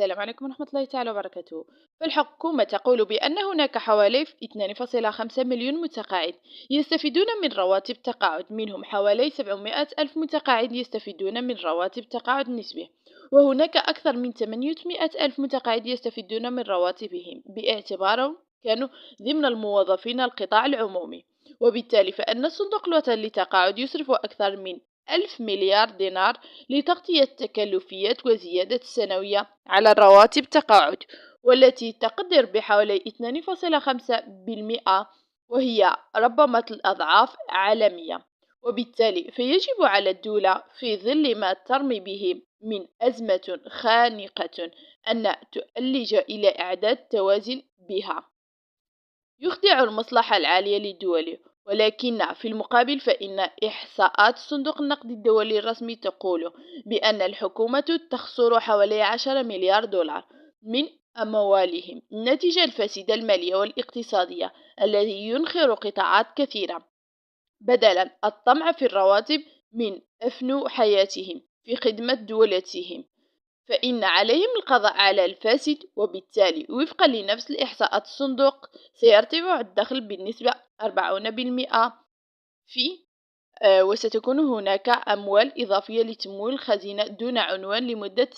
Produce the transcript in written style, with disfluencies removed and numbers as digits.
السلام عليكم ورحمة الله تعالى وبركاته. فالحكومة تقول بأن هناك حوالي 2.5 مليون متقاعد يستفيدون من رواتب تقاعد، منهم حوالي 700 ألف متقاعد يستفيدون من رواتب تقاعد نسبي، وهناك أكثر من 800 ألف متقاعد يستفيدون من رواتبهم باعتبارهم كانوا ضمن الموظفين القطاع العمومي. وبالتالي فإن الصندوق الوطني للتقاعد يصرف أكثر من 1000 مليار دينار لتغطية التكلفيات وزيادة السنوية على الرواتب تقاعد، والتي تقدر بحوالي 2.5%، وهي ربما الأضعاف عالمية. وبالتالي فيجب على الدولة في ظل ما ترمي به من أزمة خانقة أن تؤلج إلى إعداد توازن بها يخضع المصلحة العالية للدول. ولكن في المقابل فإن إحصاءات صندوق النقد الدولي الرسمي تقول بأن الحكومة تخسر حوالي 10 مليار دولار من أموالهم نتيجة الفساد المالية والاقتصادية الذي ينخر قطاعات كثيرة، بدلا الطمع في الرواتب من أفنوا حياتهم في خدمة دولتهم، فإن عليهم القضاء على الفاسد. وبالتالي وفقا لنفس الإحصاءات الصندوق سيرتفع الدخل بالنسبة 40% في وستكون هناك أموال إضافية لتمويل الخزينة دون عنوان لمدة